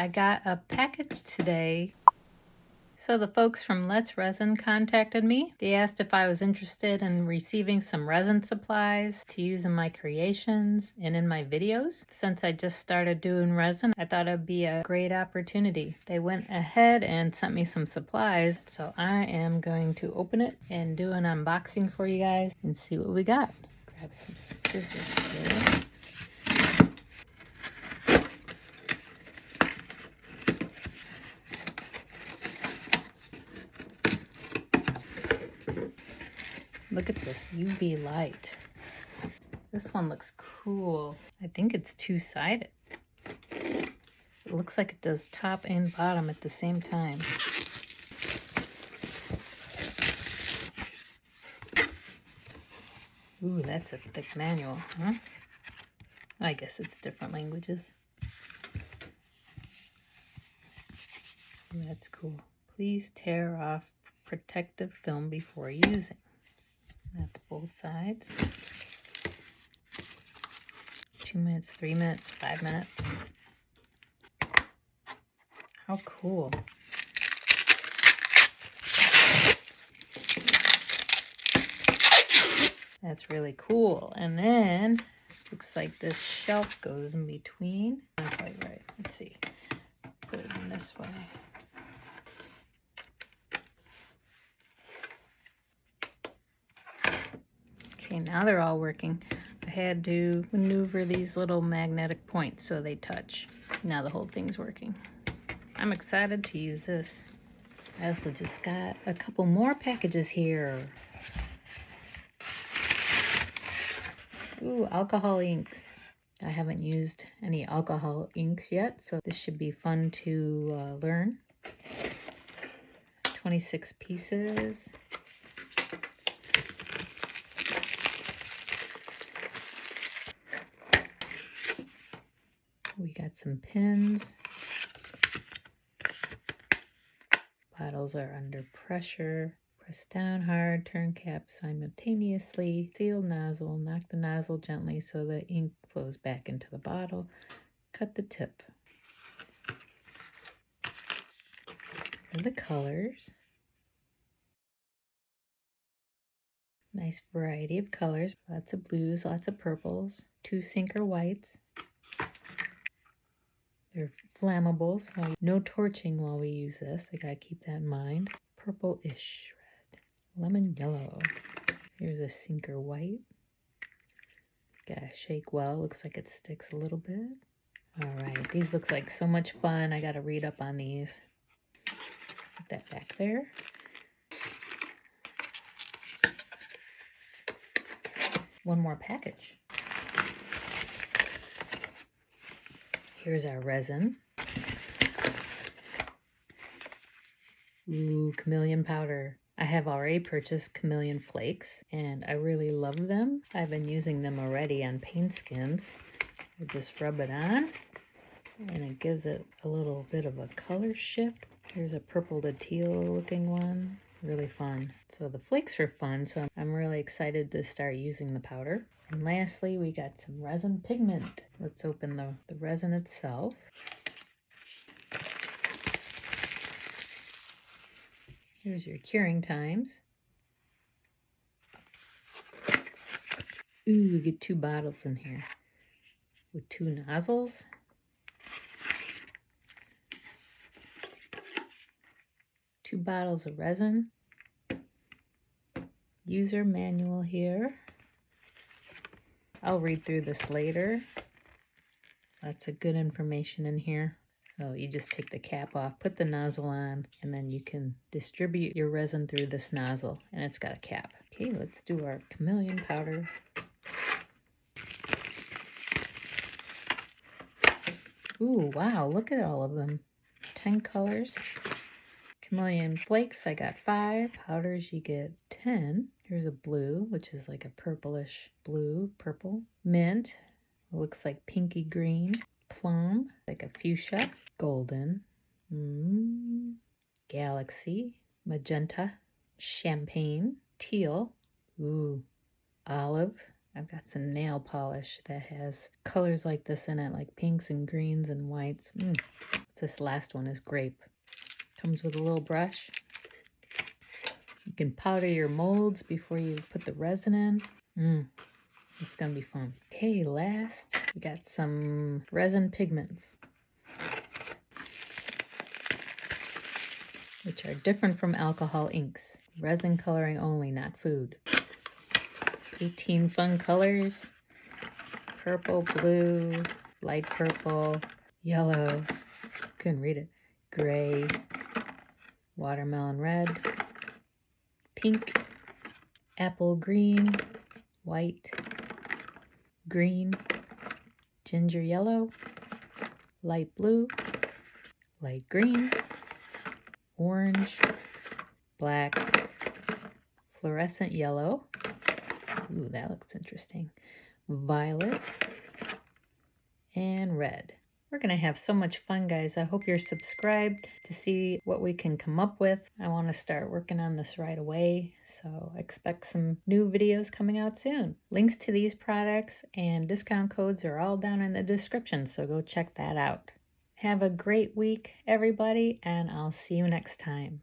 I got a package today. So the folks from Let's Resin contacted me. They asked if I was interested in receiving some resin supplies to use in my creations and in my videos. Since I just started doing resin, I thought it'd be a great opportunity. They went ahead and sent me some supplies. So I am going to open it and do an unboxing for you guys and see what we got. Grab some scissors here. Look at this UV light. This one looks cool. I think it's two-sided. It looks like it does top and bottom at the same time. Ooh, that's a thick manual, huh? I guess it's different languages. That's cool. Please tear off protective film before using. That's both sides. 2 minutes, 3 minutes, 5 minutes. How cool. That's really cool. And then looks like this shelf goes in between. Not quite right. Let's see. Put it in this way. Okay, now they're all working. I had to maneuver these little magnetic points so they touch. Now the whole thing's working. I'm excited to use this. I also just got a couple more packages here. Ooh, alcohol inks. I haven't used any alcohol inks yet, so this should be fun to learn. 26 pieces. We got some pins. Bottles are under pressure. Press down hard, turn cap simultaneously. Seal nozzle, knock the nozzle gently so the ink flows back into the bottle. Cut the tip. And the colors. Nice variety of colors. Lots of blues, lots of purples. 2 sinker whites. They're flammable, so no torching while we use this. I gotta keep that in mind. Purple-ish red. Lemon yellow. Here's a sinker white. Gotta shake well. Looks like it sticks a little bit. All right, these look like so much fun. I gotta read up on these. Put that back there. One more package. Here's our resin. Ooh, Chameleon powder. I have already purchased Chameleon flakes and I really love them. I've been using them already on paint skins. I just rub it on and it gives it a little bit of a color shift. Here's a purple to teal looking one. Really fun. So the flakes are fun, so I'm really excited to start using the powder. And lastly, we got some resin pigment. Let's open the resin itself. Here's your curing times. Ooh, we get 2 bottles in here with 2 nozzles. Two bottles of resin. User manual here. I'll read through this later. Lots of good information in here. So you just take the cap off, put the nozzle on, and then you can distribute your resin through this nozzle, and it's got a cap. Okay, let's do our Chameleon powder. Ooh, wow, look at all of them. 10 colors. Chameleon flakes, I got 5. Powders, you get 10. Here's a blue, which is like a purplish blue, purple. Mint, looks like pinky green. Plum, like a fuchsia. Golden. Galaxy. Magenta. Champagne. Teal. Ooh, olive. I've got some nail polish that has colors like this in it, like pinks and greens and whites. This last one is grape. Comes with a little brush. You can powder your molds before you put the resin in. This is gonna be fun. Okay, last we got some resin pigments, which are different from alcohol inks. Resin coloring only, not food. 18 fun colors: purple, blue, light purple, yellow, couldn't read it, gray, watermelon red, pink, apple green, white, green, ginger yellow, light blue, light green, orange, black, fluorescent yellow. Ooh, that looks interesting. Violet and red. We're gonna have so much fun, guys. I hope you're subscribed to see what we can come up with. I want to start working on this right away, so expect some new videos coming out soon. Links to these products and discount codes are all down in the description, so go check that out. Have a great week, everybody, and I'll see you next time.